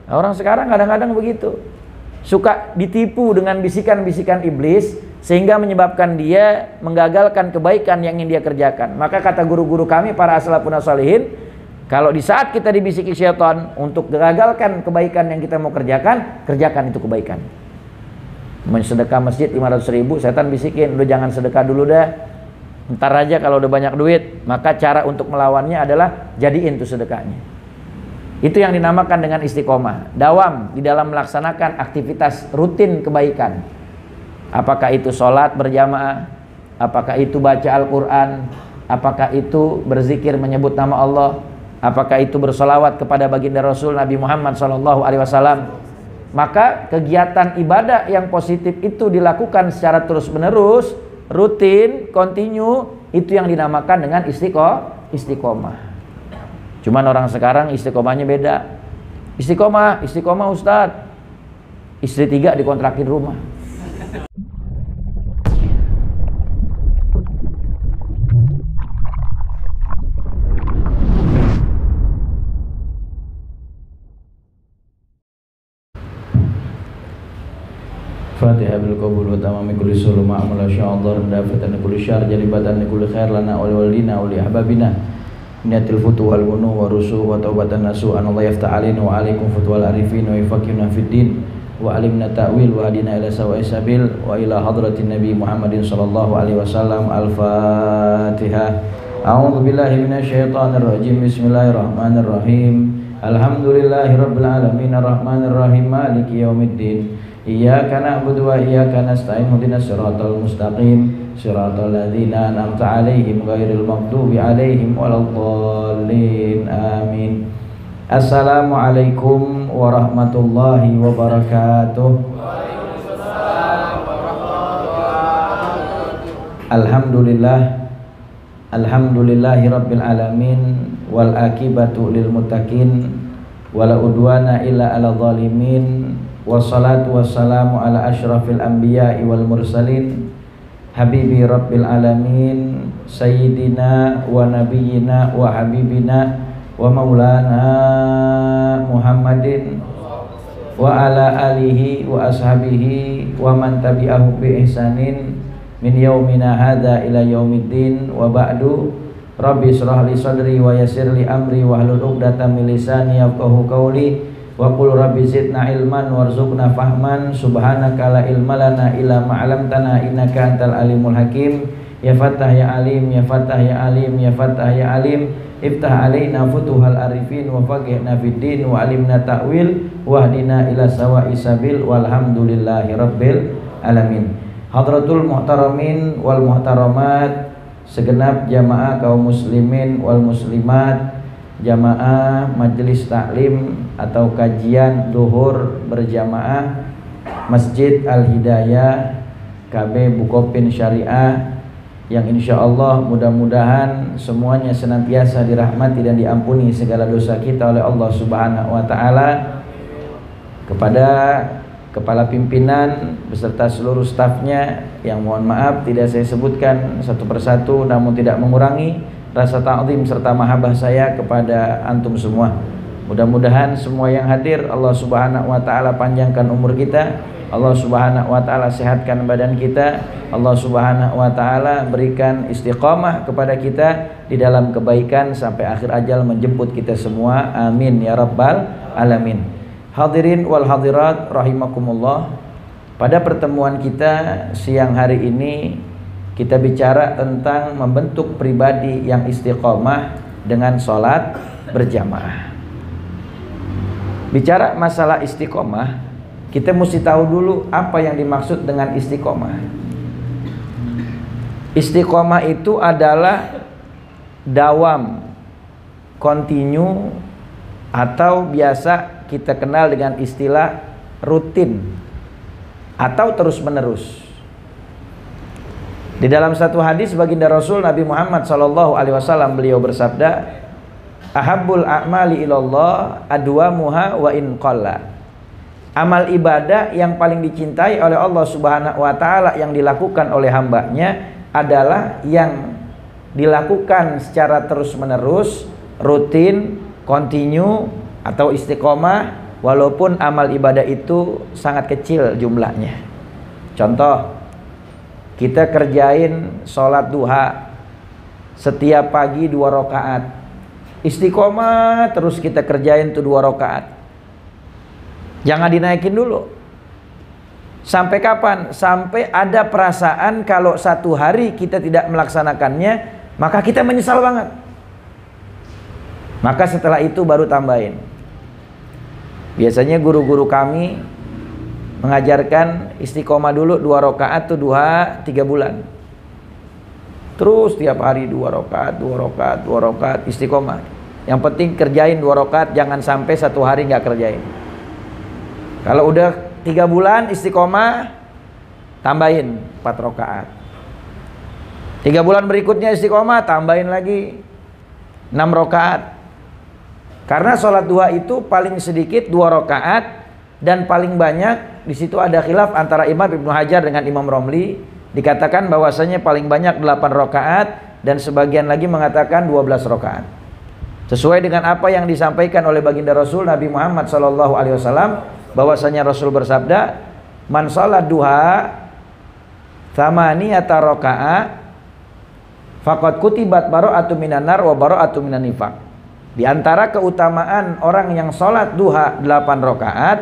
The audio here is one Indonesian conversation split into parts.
Orang sekarang kadang-kadang begitu, suka ditipu dengan bisikan-bisikan iblis sehingga menyebabkan dia menggagalkan kebaikan yang ingin dia kerjakan. Maka kata guru-guru kami para salafun shalihin, kalau di saat kita dibisiki syaitan untuk gagalkan kebaikan yang kita mau kerjakan, kerjakan itu kebaikan. Sedekah masjid 500.000, setan bisikin, udah jangan sedekah dulu dah, ntar aja kalau udah banyak duit. Maka cara untuk melawannya adalah jadiin tuh sedekahnya. Itu yang dinamakan dengan istiqomah, dawam di dalam melaksanakan aktivitas rutin kebaikan. Apakah itu sholat berjamaah, apakah itu baca Al-Quran, apakah itu berzikir menyebut nama Allah, apakah itu bersolawat kepada baginda Rasul Nabi Muhammad SAW. Maka kegiatan ibadah yang positif itu dilakukan secara terus-menerus, rutin, kontinu, itu yang dinamakan dengan istiqomah. Cuman orang sekarang istiqomahnya beda. Istiqomah Ustadz, istri 3 dikontrakin rumah. Fatihah bil qabul wa tamami kulli sulum ma'amala sya'adhar dafatan kulli syar jalibatan kulli khair lana wa walidina wa li ahbabina niatil futu wal bunu wa rusu wa taubatan nasu an Allah yafta'alina wa alaikum futu wal arifin wa yufaqihna fid din wa alimna ta'wil wa hadina ila sawa'i sabil wa ila hadratin nabi Muhammadin sallallahu alaihi wasallam. Al-Fatihah. A'udzu billahi minasyaitonir rajim. Bismillahirrahmanirrahim. Alhamdulillahirabbil alamin arrahmanir rahim maliki yaumiddin. Iyyaka na'budu wa iyyaka nasta'in ihdinas siratal mustaqim siratal ladzina an'amta 'alaihim ghairil maghdubi 'alaihim waladdallin. Amin. Assalamualaikum warahmatullahi wabarakatuh. Waalaikumsalam warahmatullahi wabarakatuh. Alhamdulillah. Alhamdulillahi rabbil alamin wal akibatu lil muttaqin wala udwana illa 'alal zalimin. Wassalatu wassalamu ala asyrafil anbiya'i wal mursalin habibi rabbil alamin sayyidina wa nabiyyina wa habibina wa maulana Muhammadin wa ala alihi wa ashabihi wa man tabi'ahu bi ihsanin min yaumina hadza ila yaumiddin. Wa ba'du. Rabbi shrah li sadri wa yassir li amri wa hlul 'uqdatam min lisani yafqahu qawli. Wa qul rabbi zidna ilman warzuqna fahman. Subhanaka la ilma lana illa ma 'allamtana innaka antal alimul hakim. Ya Fattah ya Alim, ya Fattah ya Alim, ya Fattah ya Alim. Iftah alaina futuhal arifin wa faqihna fid din wa alimna ta'wil wa hdina ila sawa'i sabil walhamdulillahi rabbil alamin. Hadratul muhtaramin wal muhtaramat, segenap jamaah kaum muslimin wal muslimat, jamaah majelis taklim atau kajian duhur berjamaah Masjid Al-Hidayah KB Bukopin Syariah, yang insya Allah mudah-mudahan semuanya senantiasa dirahmati dan diampuni segala dosa kita oleh Allah Subhanahu wa Ta'ala. Kepada kepala pimpinan beserta seluruh stafnya yang mohon maaf tidak saya sebutkan satu persatu, namun tidak mengurangi rasa ta'zim serta mahabbah saya kepada antum semua. Mudah-mudahan semua yang hadir Allah Subhanahu wa Ta'ala panjangkan umur kita, Allah Subhanahu wa Ta'ala sehatkan badan kita, Allah Subhanahu wa Ta'ala berikan istiqamah kepada kita di dalam kebaikan sampai akhir ajal menjemput kita semua. Amin ya rabbal alamin. Hadirin wal hadirat rahimakumullah. Pada pertemuan kita siang hari ini kita bicara tentang membentuk pribadi yang istiqomah dengan sholat berjamaah. Bicara masalah istiqomah, kita mesti tahu dulu apa yang dimaksud dengan istiqomah. Istiqomah itu adalah dawam, kontinu, atau biasa kita kenal dengan istilah rutin atau terus menerus. Di dalam satu hadis baginda Rasul Nabi Muhammad SAW beliau bersabda, ahabbul a'mali ilallah adwamuha wa in qalla. Amal ibadah yang paling dicintai oleh Allah Subhanahu wa Ta'ala yang dilakukan oleh hambanya adalah yang dilakukan secara terus menerus, rutin, kontinu atau istiqomah, walaupun amal ibadah itu sangat kecil jumlahnya. Contoh, kita kerjain sholat duha setiap pagi 2 rakaat, istiqomah terus kita kerjain tuh 2 rakaat. Jangan dinaikin dulu. Sampai kapan? Sampai ada perasaan kalau satu hari kita tidak melaksanakannya, maka kita menyesal banget. Maka setelah itu baru tambahin. Biasanya guru-guru kami mengajarkan istiqomah dulu 2 rakaat tuh duha 3 bulan. Terus tiap hari 2 rakaat, 2 rakaat, 2 rakaat istiqomah. Yang penting kerjain 2 rakaat, jangan sampai satu hari nggak kerjain. Kalau udah 3 bulan istiqomah, tambahin 4 rakaat. 3 bulan berikutnya istiqomah, tambahin lagi 6 rakaat. Karena sholat duha itu paling sedikit 2 rakaat dan paling banyak, di situ ada khilaf antara Imam Ibnu Hajar dengan Imam Romli. Dikatakan bahwasanya paling banyak 8 rakaat dan sebagian lagi mengatakan 12 rakaat. Sesuai dengan apa yang disampaikan oleh baginda Rasul Nabi Muhammad SAW, bahwasanya Rasul bersabda, "Man sholat duha thamaniyata rakaat faqad kutibat bara'atu minan nar wa bara'atu minan nifaq." Di antara keutamaan orang yang sholat duha 8 rakaat,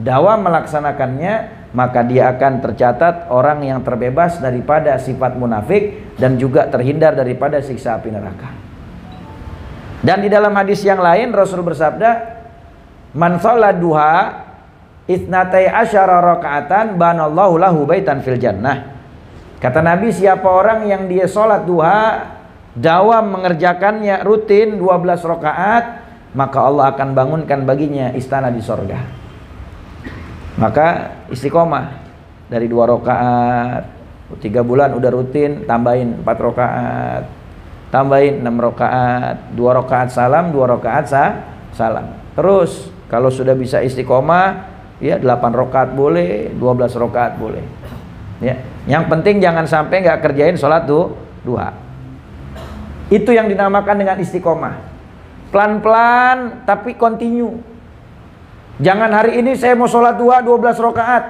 dawam melaksanakannya, maka dia akan tercatat orang yang terbebas daripada sifat munafik dan juga terhindar daripada siksa api neraka. Dan di dalam hadis yang lain Rasul bersabda, "Man sholat duha itsnatai asyara rakaatan banallahu lahu baitan fil jannah." Kata Nabi, siapa orang yang dia sholat duha, dawam mengerjakannya rutin 12 rakaat, maka Allah akan bangunkan baginya istana di sorga. Maka istiqomah dari 2 rakaat, 3 bulan udah rutin, tambahin 4 rakaat, tambahin 6 rakaat, 2 rakaat salam, 2 rakaat salam. Terus kalau sudah bisa istiqomah, ya 8 rakaat boleh, 12 rakaat boleh. Ya, yang penting jangan sampai nggak kerjain sholat duha. Itu yang dinamakan dengan istiqomah. Pelan-pelan tapi continue. Jangan hari ini saya mau sholat duha 12 rakaat.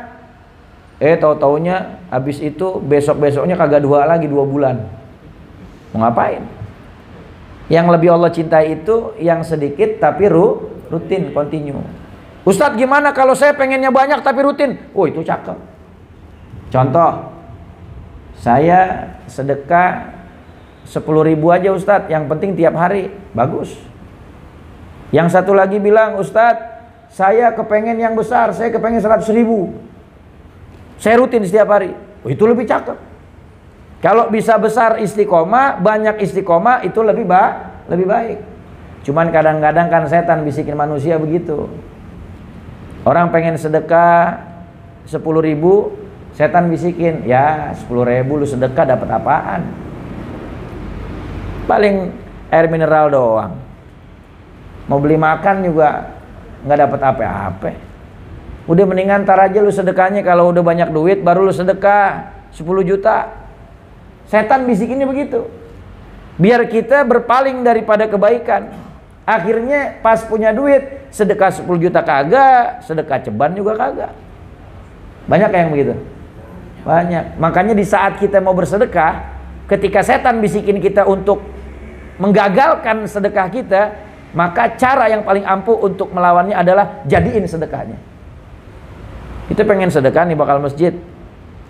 Tahu-taunya habis itu besok-besoknya kagak duha lagi 2 bulan. Mau ngapain? Yang lebih Allah cintai itu yang sedikit tapi rutin, continue. Ustadz, gimana kalau saya pengennya banyak tapi rutin? Oh, itu cakep. Contoh, saya sedekah 10.000 aja Ustadz, yang penting tiap hari. Bagus. Yang satu lagi bilang, Ustadz, saya kepengen yang besar, saya kepengen 100.000, saya rutin setiap hari. Oh, itu lebih cakep. Kalau bisa besar istiqomah, banyak istiqomah, itu lebih baik. Cuman kadang-kadang kan setan bisikin manusia begitu. Orang pengen sedekah 10.000, setan bisikin, ya 10.000 lu sedekah dapat apaan? Paling air mineral doang. Mau beli makan juga nggak dapat apa-apa. Udah mendingan ntar aja lu sedekahnya, kalau udah banyak duit baru lu sedekah 10 juta. Setan bisikinnya begitu, biar kita berpaling daripada kebaikan. Akhirnya pas punya duit, sedekah 10 juta kagak, sedekah ceban juga kagak. Banyak yang begitu? Banyak. Makanya di saat kita mau bersedekah, ketika setan bisikin kita untuk menggagalkan sedekah kita, maka cara yang paling ampuh untuk melawannya adalah jadiin sedekahnya. Kita pengen sedekah nih bakal masjid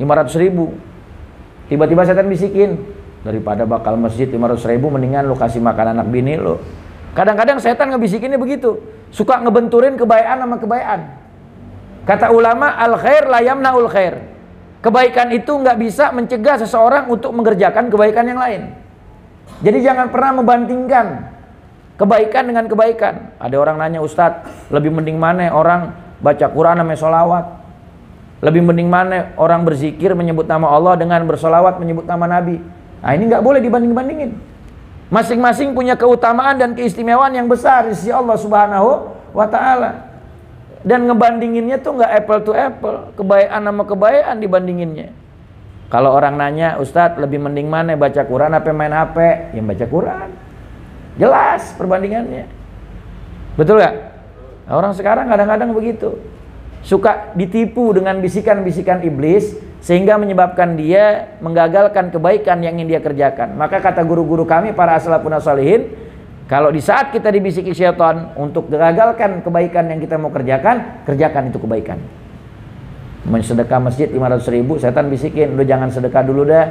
500.000, tiba-tiba setan bisikin, daripada bakal masjid 500.000 mendingan lu kasih makan anak bini lu. Kadang-kadang setan ngebisikinnya begitu, suka ngebenturin kebaikan sama kebaikan. Kata ulama, al khair la yamnaul khair. Kebaikan itu nggak bisa mencegah seseorang untuk mengerjakan kebaikan yang lain. Jadi jangan pernah membandingkan kebaikan dengan kebaikan. Ada orang nanya, Ustadz, lebih mending mana orang baca Quran sama sholawat? Lebih mending mana orang berzikir menyebut nama Allah dengan bersolawat menyebut nama Nabi? Nah, ini nggak boleh dibanding-bandingin. Masing-masing punya keutamaan dan keistimewaan yang besar di sisi Allah Subhanahu wa Ta'ala. Dan ngebandinginnya tuh nggak apple to apple, kebaikan sama kebaikan dibandinginnya. Kalau orang nanya, Ustadz, lebih mending mana baca Quran apa main HP? Ya baca Quran. Jelas perbandingannya. Betul gak? Nah, orang sekarang kadang-kadang begitu, suka ditipu dengan bisikan-bisikan iblis sehingga menyebabkan dia menggagalkan kebaikan yang ingin dia kerjakan. Maka kata guru-guru kami para as-salafun as-shalihin, kalau di saat kita dibisiki syaitan untuk gagalkan kebaikan yang kita mau kerjakan, kerjakan itu kebaikan. Sedekah masjid 500.000, setan bisikin, lu jangan sedekah dulu dah,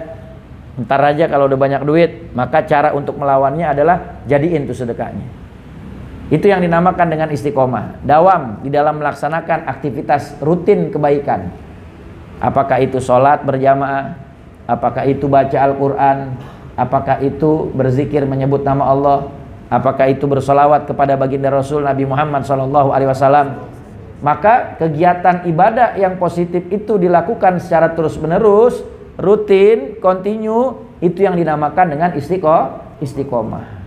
ntar aja kalau udah banyak duit. Maka cara untuk melawannya adalah jadiin tuh sedekahnya. Itu yang dinamakan dengan istiqomah, dawam di dalam melaksanakan aktivitas rutin kebaikan. Apakah itu sholat berjamaah, apakah itu baca Al-Quran, apakah itu berzikir menyebut nama Allah, apakah itu bersolawat kepada baginda Rasul Nabi Muhammad SAW. Maka kegiatan ibadah yang positif itu dilakukan secara terus-menerus, rutin, kontinu, itu yang dinamakan dengan istiqomah.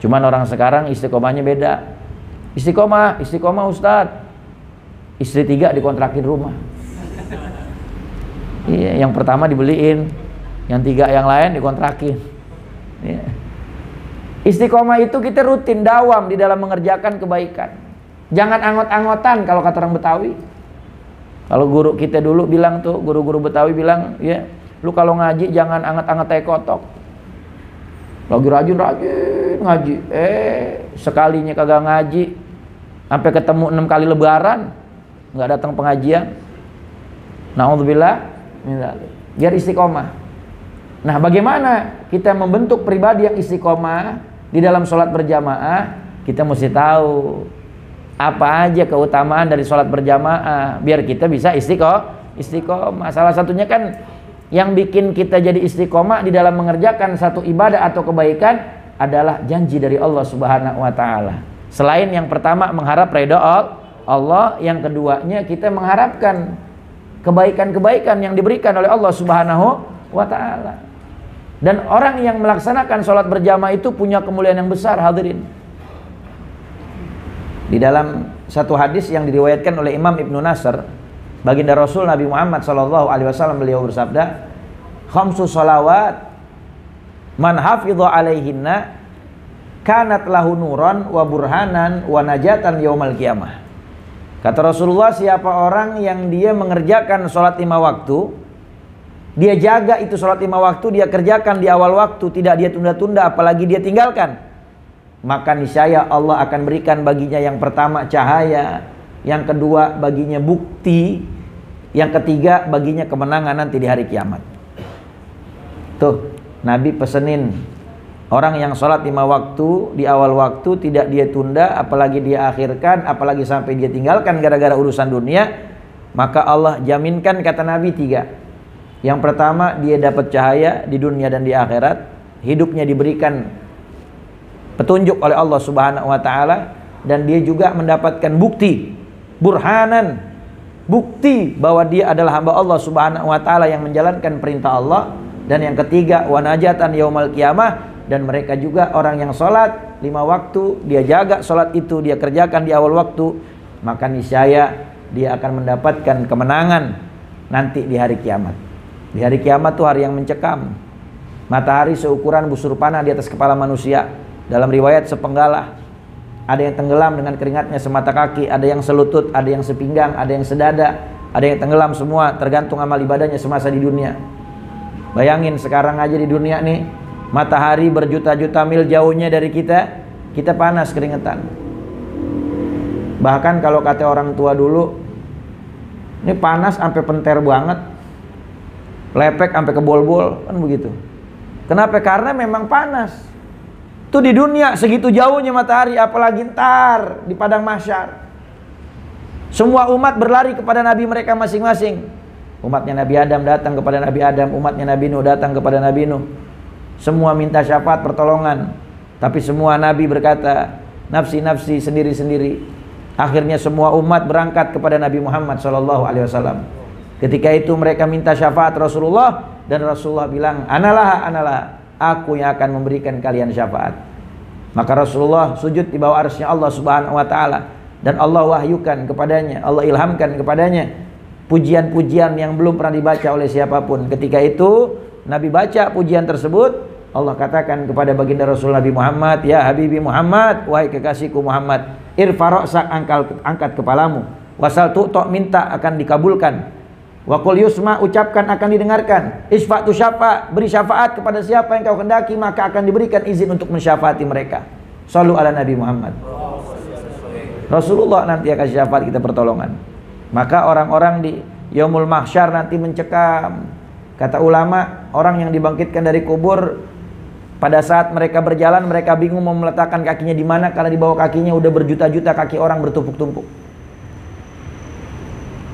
Cuman orang sekarang istiqomahnya beda. Istiqomah Ustadz, istri 3 dikontrakin rumah. Iya, yang pertama dibeliin, yang 3 yang lain dikontrakin. Iya. Istiqomah itu kita rutin dawam di dalam mengerjakan kebaikan. Jangan angot-angotan kalau kata orang Betawi. Kalau guru kita dulu bilang tuh, guru-guru Betawi bilang, ya, lu kalau ngaji jangan anget-anget tai kotok. Lagi rajin ngaji, sekalinya kagak ngaji, sampai ketemu 6 kali lebaran, nggak datang pengajian. Na'udzubillah, biar istiqomah. Nah, bagaimana kita membentuk pribadi yang istiqomah di dalam sholat berjamaah? Kita mesti tahu apa aja keutamaan dari sholat berjamaah biar kita bisa istiqomah. Salah satunya kan yang bikin kita jadi istiqomah di dalam mengerjakan satu ibadah atau kebaikan adalah janji dari Allah Subhanahu wa taala. Selain yang pertama mengharap ridha Allah, yang keduanya kita mengharapkan kebaikan-kebaikan yang diberikan oleh Allah Subhanahu wa taala. Dan orang yang melaksanakan sholat berjamaah itu punya kemuliaan yang besar, hadirin. Di dalam satu hadis yang diriwayatkan oleh Imam Ibnu Nasr, baginda Rasul Nabi Muhammad SAW, beliau bersabda, khamsu sholawat man hafidha alaihinna kanat lahu nuran wa burhanan wa najatan yaumal qiyamah. Kata Rasulullah, siapa orang yang dia mengerjakan sholat 5 waktu, dia jaga itu sholat 5 waktu, dia kerjakan di awal waktu, tidak dia tunda-tunda, apalagi dia tinggalkan, maka niscaya Allah akan berikan baginya yang pertama cahaya, yang kedua baginya bukti, yang ketiga baginya kemenangan nanti di hari kiamat. Tuh, Nabi pesenin orang yang sholat 5 waktu di awal waktu, tidak dia tunda, apalagi dia akhirkan, apalagi sampai dia tinggalkan gara-gara urusan dunia, maka Allah jaminkan, kata Nabi, 3. Yang pertama, dia dapat cahaya di dunia dan di akhirat, hidupnya diberikan petunjuk oleh Allah Subhanahu wa taala, dan dia juga mendapatkan bukti, burhanan, bukti bahwa dia adalah hamba Allah Subhanahu wa taala yang menjalankan perintah Allah. Dan yang ketiga, wa najatan yaumal qiyamah, dan mereka juga orang yang sholat 5 waktu, dia jaga sholat itu, dia kerjakan di awal waktu, maka niscaya dia akan mendapatkan kemenangan nanti di hari kiamat. Di hari kiamat tuh hari yang mencekam, matahari seukuran busur panah di atas kepala manusia. Dalam riwayat sepenggalah, ada yang tenggelam dengan keringatnya semata kaki, ada yang selutut, ada yang sepinggang, ada yang sedada, ada yang tenggelam semua, tergantung amal ibadahnya semasa di dunia. Bayangin sekarang aja di dunia nih, matahari berjuta-juta mil jauhnya dari kita, kita panas keringetan. Bahkan kalau kata orang tua dulu, ini panas sampai penter banget, lepek sampai kebol-bol, kan begitu. Kenapa? Karena memang panas. Itu di dunia segitu jauhnya matahari, apalagi ntar di padang mahsyar. Semua umat berlari kepada nabi mereka masing-masing. Umatnya Nabi Adam datang kepada Nabi Adam, umatnya Nabi Nuh datang kepada Nabi Nuh. Semua minta syafaat pertolongan, tapi semua nabi berkata, nafsi-nafsi, sendiri-sendiri. Akhirnya semua umat berangkat kepada Nabi Muhammad SAW. Ketika itu mereka minta syafaat Rasulullah, dan Rasulullah bilang, analah, aku yang akan memberikan kalian syafaat. Maka Rasulullah sujud di bawah arsy Allah Subhanahu wa taala, dan Allah wahyukan kepadanya, Allah ilhamkan kepadanya pujian-pujian yang belum pernah dibaca oleh siapapun. Ketika itu Nabi baca pujian tersebut, Allah katakan kepada baginda Rasul Nabi Muhammad, ya Habibi Muhammad, wahai kekasihku Muhammad, irfa ra'sak, angkat kepalamu, wasal tu'ta, minta akan dikabulkan, wa qul yusma, ucapkan akan didengarkan, isfa tu syafa, beri syafaat kepada siapa yang kau kendaki maka akan diberikan izin untuk mensyafaati mereka. Shallu ala Nabi Muhammad. Rasulullah nanti akan syafaat kita pertolongan. Maka orang-orang di Yaumul Mahsyar nanti mencekam. Kata ulama, orang yang dibangkitkan dari kubur, pada saat mereka berjalan, mereka bingung mau meletakkan kakinya di mana karena di bawah kakinya udah berjuta-juta kaki orang bertumpuk-tumpuk.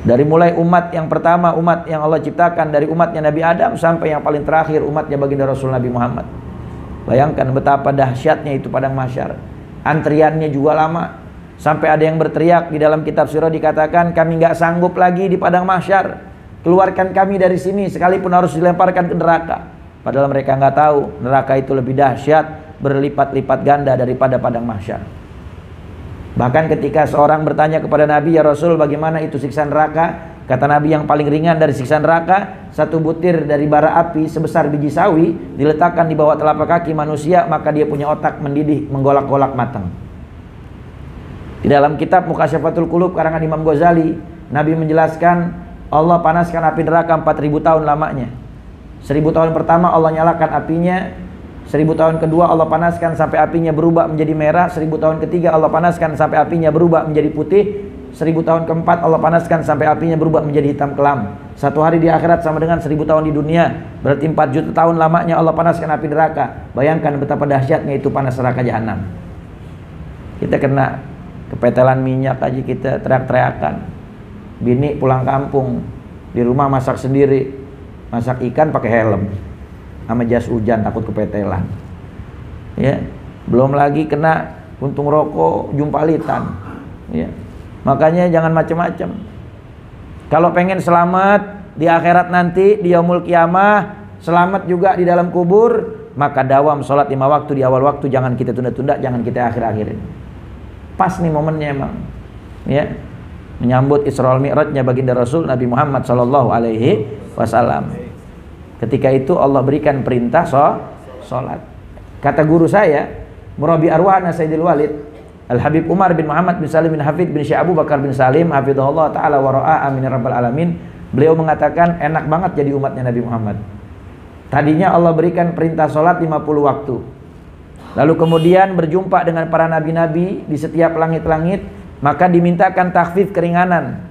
Dari mulai umat yang pertama, umat yang Allah ciptakan, dari umatnya Nabi Adam sampai yang paling terakhir umatnya baginda Rasul Nabi Muhammad. Bayangkan betapa dahsyatnya itu padang mahsyar. Antriannya juga lama. Sampai ada yang berteriak di dalam kitab sirah, dikatakan kami nggak sanggup lagi di padang mahsyar. Keluarkan kami dari sini sekalipun harus dilemparkan ke neraka. Padahal mereka nggak tahu neraka itu lebih dahsyat, berlipat-lipat ganda daripada padang mahsyar. Bahkan ketika seorang bertanya kepada Nabi, ya Rasul, bagaimana itu siksa neraka? Kata Nabi, yang paling ringan dari siksa neraka, satu butir dari bara api sebesar biji sawi diletakkan di bawah telapak kaki manusia, maka dia punya otak mendidih, menggolak-golak matang. Di dalam kitab Mukasyafatul Qulub karangan Imam Ghazali, Nabi menjelaskan Allah panaskan api neraka 4000 tahun lamanya. 1000 tahun pertama Allah nyalakan apinya, 1000 tahun kedua Allah panaskan sampai apinya berubah menjadi merah, 1000 tahun ketiga Allah panaskan sampai apinya berubah menjadi putih, 1000 tahun keempat Allah panaskan sampai apinya berubah menjadi hitam kelam. Satu hari di akhirat sama dengan 1000 tahun di dunia, berarti 4 juta tahun lamanya Allah panaskan api neraka. Bayangkan betapa dahsyatnya itu panas neraka jahanam. Kita kena kepetelan minyak aja kita teriak-teriakan. Bini pulang kampung, di rumah masak sendiri, masak ikan pakai helm sama jas hujan takut kepetelan. Ya, belum lagi kena puntung rokok, jumpalitan. Ya. Makanya jangan macam-macam. Kalau pengen selamat di akhirat nanti, di yaumul qiyamah, selamat juga di dalam kubur, maka dawam sholat 5 waktu di awal waktu, jangan kita tunda-tunda, jangan kita akhir-akhirin. Pas nih momennya emang. Ya. Menyambut Isra Mi'rajnya baginda Rasul Nabi Muhammad sallallahu alaihi wasallam. Ketika itu Allah berikan perintah sholat. Kata guru saya, murabi arwahna Sayyidil Walid, Al-Habib Umar bin Muhammad bin Salim bin Hafid bin Syekh Abu Bakar bin Salim hafizahullah ta'ala wa ra'a amin rabbal alamin. Beliau mengatakan enak banget jadi umatnya Nabi Muhammad. Tadinya Allah berikan perintah sholat 50 waktu. Lalu kemudian berjumpa dengan para nabi-nabi di setiap langit-langit, maka dimintakan takhfif, keringanan.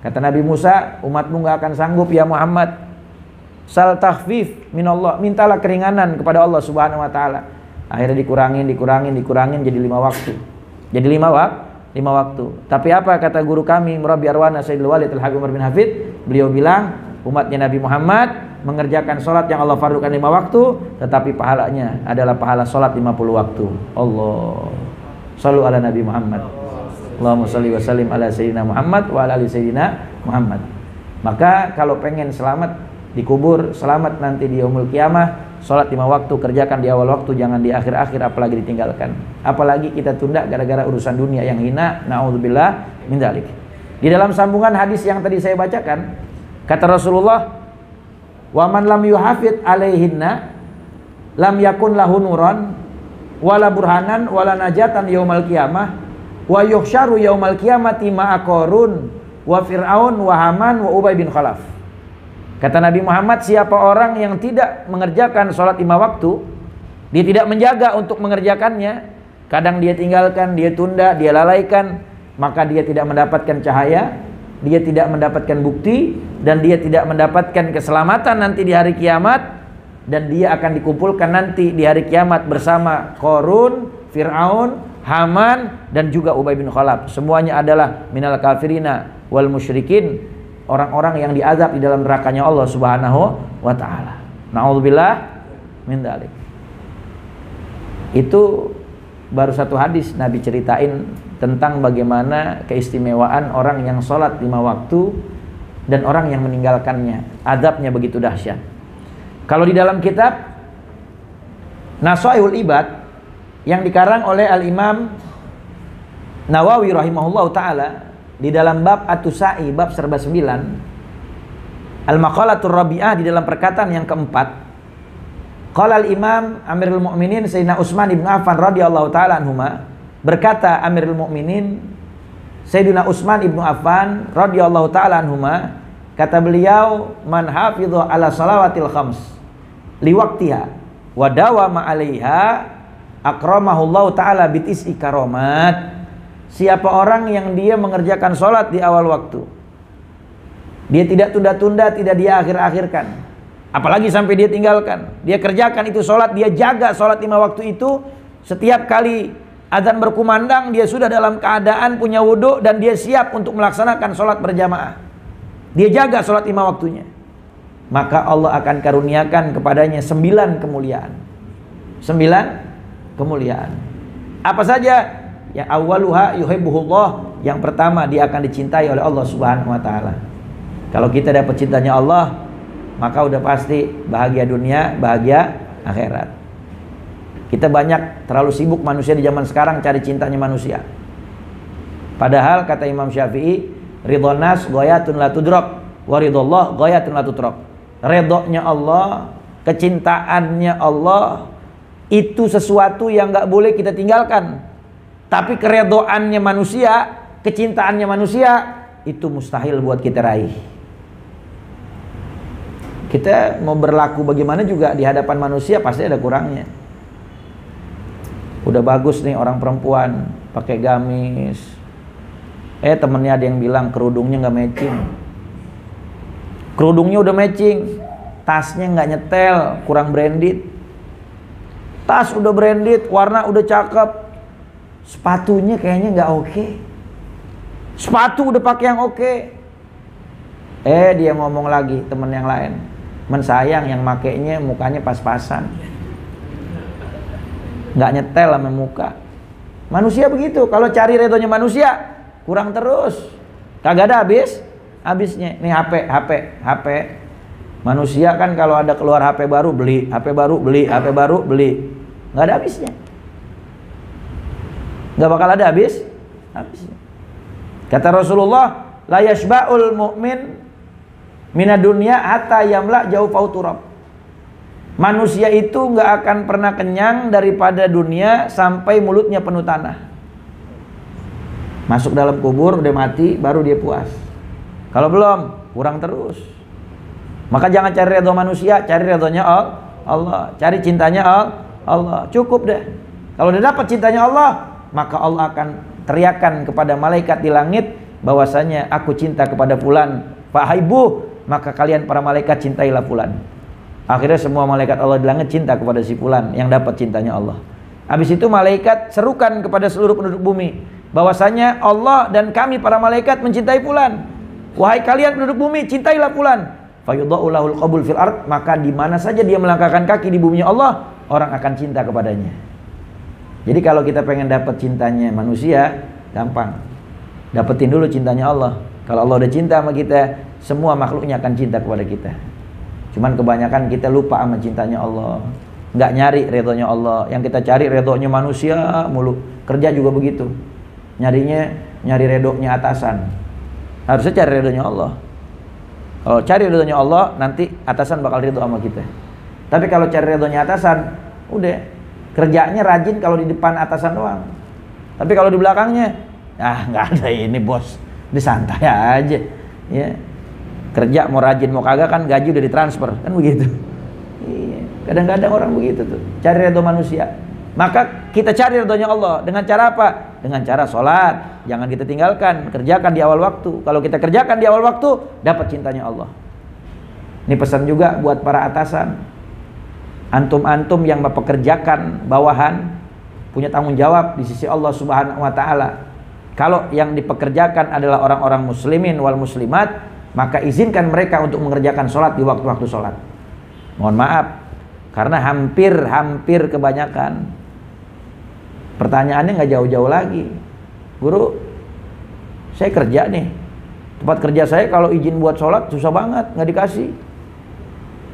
Kata Nabi Musa, umatmu gak akan sanggup ya Muhammad. Sal takhfif minallah, mintalah keringanan kepada Allah Subhanahu wa taala. Akhirnya dikurangin jadi 5 waktu. Jadi 5 waktu. Tapi apa kata guru kami Murabi Arwana Sayyidul Walid Al-Habib Umar bin Hafid? Beliau bilang, umatnya Nabi Muhammad mengerjakan sholat yang Allah fardukan 5 waktu, tetapi pahalanya adalah pahala sholat 50 waktu. Allah. Shallu ala Nabi Muhammad. Allahumma shalli wa sallim ala Sayyidina Muhammad wa ala ali Sayyidina Muhammad. Maka kalau pengen selamat di kubur, selamat nanti di yaumul qiyamah, sholat 5 waktu kerjakan di awal waktu, jangan di akhir-akhir, apalagi ditinggalkan. Apalagi kita tunda gara-gara urusan dunia yang hina, na'udzubillah min dzalik. Di dalam sambungan hadis yang tadi saya bacakan, kata Rasulullah, wa man lam yuhafid alaihinna lam yakun lahu nuran wala burhanan wala najatan yaumal qiyamah wa yuhsyaru yaumal qiyamati ma'a Qarun wa Fir'aun wa Haman wa Ubay bin Khalaf. Kata Nabi Muhammad, siapa orang yang tidak mengerjakan sholat 5 waktu, dia tidak menjaga untuk mengerjakannya, kadang dia tinggalkan, dia tunda, dia lalaikan, maka dia tidak mendapatkan cahaya, dia tidak mendapatkan bukti, dan dia tidak mendapatkan keselamatan nanti di hari kiamat, dan dia akan dikumpulkan nanti di hari kiamat bersama Qarun, Fir'aun, Haman, dan juga Ubay bin Khalaf. Semuanya adalah minal kafirina wal musyrikin, orang-orang yang diazab di dalam nerakanya Allah Subhanahu wa taala. Na'udzubillah min dzalik. Itu baru satu hadis Nabi ceritain tentang bagaimana keistimewaan orang yang sholat 5 waktu dan orang yang meninggalkannya, azabnya begitu dahsyat. Kalau di dalam kitab Nasaihul Ibad yang dikarang oleh Al-Imam Nawawi rahimahullah ta'ala, di dalam bab At-Tusa'i, bab serba 9, Al-Maqalatur Rabi'ah, di dalam perkataan yang keempat, Qala al-Imam Amirul Mukminin Sayyidina Utsman bin Affan radhiyallahu taala anhuma, berkata Amirul Mukminin Sayyidina Utsman bin Affan radhiyallahu taala anhuma, kata beliau, man hafidha ala salawatil khams liwaqtiha wa dawama 'alaiha akramahullahu taala bitis'i karomat. Siapa orang yang dia mengerjakan sholat di awal waktu, dia tidak tunda-tunda, tidak dia akhir-akhirkan, apalagi sampai dia tinggalkan, dia kerjakan itu sholat, dia jaga sholat 5 waktu itu. Setiap kali azan berkumandang dia sudah dalam keadaan punya wudhu dan dia siap untuk melaksanakan sholat berjamaah, dia jaga sholat 5 waktunya, maka Allah akan karuniakan kepadanya 9 kemuliaan. 9 kemuliaan. Apa saja? Yang awaluha yuhibbuhullah, yang pertama dia akan dicintai oleh Allah Subhanahu wa taala. Kalau kita dapat cintanya Allah, maka udah pasti bahagia dunia, bahagia akhirat. Kita banyak terlalu sibuk manusia di zaman sekarang cari cintanya manusia. Padahal kata Imam Syafi'i, ridhon nas ghayatun la tudrak wa ridhallah ghayatun la tutrak. Ridhonya Allah, kecintaannya Allah itu sesuatu yang enggak boleh kita tinggalkan. Tapi keredoannya manusia, kecintaannya manusia itu mustahil buat kita raih. Kita mau berlaku bagaimana juga di hadapan manusia pasti ada kurangnya. Udah bagus nih orang perempuan pakai gamis, temennya ada yang bilang kerudungnya nggak matching. Kerudungnya udah matching, tasnya nggak nyetel, kurang branded. Tas udah branded, warna udah cakep, sepatunya kayaknya nggak oke. Sepatu udah pakai yang oke. Dia ngomong lagi temen yang lain, men sayang yang makainya mukanya pas-pasan, nggak nyetel sama muka. Manusia begitu, kalau cari redonya manusia kurang terus, kagak ada habisnya. Nih HP. Manusia kan kalau ada keluar HP baru beli, HP baru beli, nggak ada habisnya. Nggak bakal ada habisnya. Kata Rasulullah, la yashba'ul mu'min minad dunya hatta yamla jawfau turab. Manusia itu nggak akan pernah kenyang daripada dunia sampai mulutnya penuh tanah. Masuk dalam kubur udah mati baru dia puas. Kalau belum, kurang terus. Maka jangan cari ridho manusia, cari ridhonya Allah, cari cintanya Allah. Cukup deh. Kalau udah dapat cintanya Allah, maka Allah akan teriakan kepada malaikat di langit bahwasanya aku cinta kepada fulan, fahaibu, maka kalian para malaikat cintailah fulan. Akhirnya semua malaikat Allah di langit cinta kepada si fulan yang dapat cintanya Allah. Habis itu malaikat serukan kepada seluruh penduduk bumi bahwasanya Allah dan kami para malaikat mencintai fulan. Wahai kalian penduduk bumi, cintailah fulan. Fayudha'u lahul qabul fil ard, maka di mana saja dia melangkahkan kaki di bumi Allah, orang akan cinta kepadanya. Jadi kalau kita pengen dapat cintanya manusia, gampang. Dapetin dulu cintanya Allah. Kalau Allah udah cinta sama kita, semua makhluknya akan cinta kepada kita. Cuman kebanyakan kita lupa sama cintanya Allah, nggak nyari ridhonya Allah. Yang kita cari ridhonya manusia mulu. Kerja juga begitu, nyari ridhonya atasan. Harusnya cari ridhonya Allah. Kalau cari ridhonya Allah, nanti atasan bakal ridho sama kita. Tapi kalau cari ridhonya atasan, udah kerjanya rajin kalau di depan atasan doang. Tapi kalau di belakangnya, nggak ada ini bos, disantai aja. Ya. Kerja mau rajin mau kagak kan gaji udah ditransfer, kan begitu. Iya. Kadang-kadang orang begitu tuh, cari ridho manusia. Maka kita cari ridhonya Allah dengan cara apa? Dengan cara sholat, jangan kita tinggalkan, kerjakan di awal waktu. Kalau kita kerjakan di awal waktu, dapat cintanya Allah. Ini pesan juga buat para atasan. Antum-antum yang mempekerjakan bawahan punya tanggung jawab di sisi Allah Subhanahu wa taala. Kalau yang dipekerjakan adalah orang-orang muslimin wal muslimat, maka izinkan mereka untuk mengerjakan sholat di waktu-waktu sholat. Mohon maaf, karena hampir kebanyakan pertanyaannya nggak jauh-jauh lagi. Guru, saya kerja nih, tempat kerja saya kalau izin buat sholat susah banget, nggak dikasih.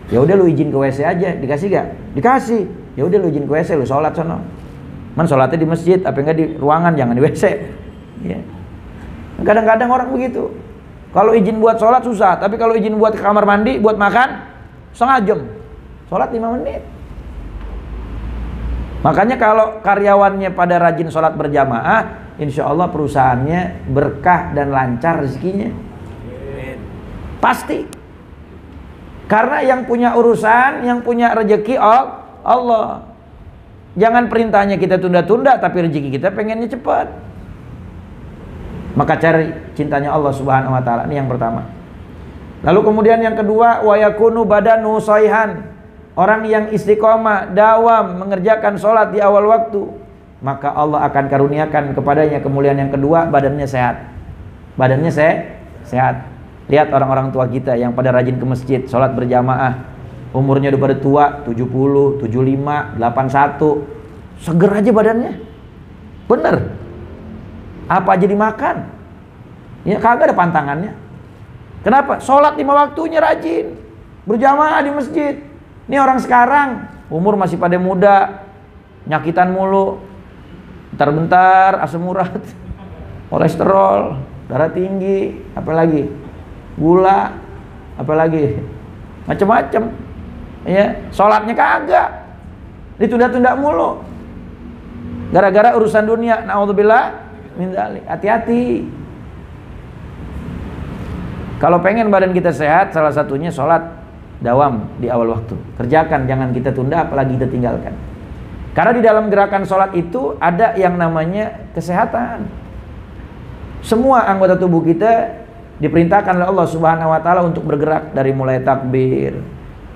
Ya udah lu izin ke WC aja, dikasih gak? Dikasih. Ya udah lu izin ke WC, lu sholat sono. Man sholatnya di masjid, apa enggak di ruangan, jangan di WC. Ya. Kadang-kadang orang begitu. Kalau izin buat sholat susah, tapi kalau izin buat ke kamar mandi, buat makan, setengah jam. Sholat 5 menit. Makanya kalau karyawannya pada rajin sholat berjamaah, insya Allah perusahaannya berkah dan lancar rezekinya. Pasti. Karena yang punya urusan, yang punya rezeki Allah. Jangan perintahnya kita tunda-tunda, tapi rezeki kita pengennya cepat. Maka cari cintanya Allah Subhanahu wa taala. Ini yang pertama. Lalu kemudian yang kedua, wa yakunu badanu shaihan. Orang yang istiqomah, dawam mengerjakan sholat di awal waktu, maka Allah akan karuniakan kepadanya kemuliaan yang kedua, badannya sehat. Badannya sehat. Lihat orang-orang tua kita yang pada rajin ke masjid, sholat berjamaah, umurnya udah pada tua, 70, 75, 81, seger aja badannya. Bener. Apa aja dimakan? Ya kagak ada pantangannya. Kenapa? Sholat 5 waktunya rajin, berjamaah di masjid. Ini orang sekarang umur masih pada muda, nyakitan mulu, bentar-bentar asam urat, kolesterol, darah tinggi, apalagi gula, apalagi macam-macam. Ya, sholatnya kagak, ditunda-tunda mulu, gara-gara urusan dunia. Naudzubillah min dzalik. Hati-hati. Kalau pengen badan kita sehat, salah satunya sholat dawam di awal waktu. Kerjakan, jangan kita tunda, apalagi kita tinggalkan. Karena di dalam gerakan sholat itu ada yang namanya kesehatan. Semua anggota tubuh kita diperintahkan oleh Allah Subhanahu wa taala untuk bergerak, dari mulai takbir,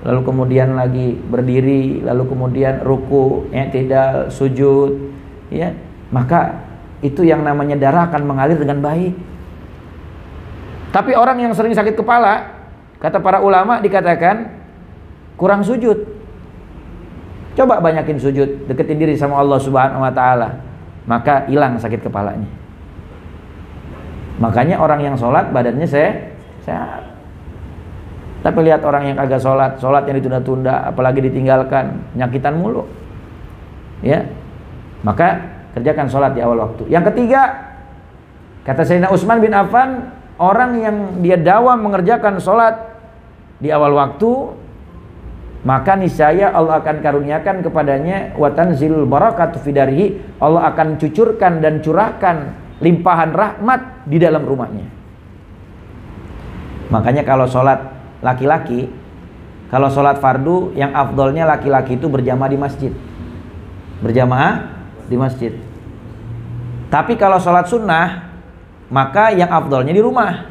lalu kemudian lagi berdiri, lalu kemudian ruku, i'tidal, sujud, ya. Maka itu yang namanya darah akan mengalir dengan baik. Tapi orang yang sering sakit kepala, kata para ulama dikatakan kurang sujud. Coba banyakin sujud, deketin diri sama Allah Subhanahu wa taala, maka hilang sakit kepalanya. Makanya orang yang sholat badannya sehat. Tapi lihat orang yang kagak sholat, sholat yang ditunda-tunda, apalagi ditinggalkan, nyakitan mulu. Ya. Maka kerjakan sholat di awal waktu. Yang ketiga, kata Sayyidina Utsman bin Affan, orang yang dia dawam mengerjakan sholat di awal waktu, maka niscaya Allah akan karuniakan kepadanya wa tanzilul barakatu fidarihi. Allah akan cucurkan dan curahkan limpahan rahmat di dalam rumahnya. Makanya kalau sholat laki-laki, kalau sholat fardu, yang afdolnya laki-laki itu berjamaah di masjid. Berjamaah di masjid. Tapi kalau sholat sunnah, maka yang afdolnya di rumah.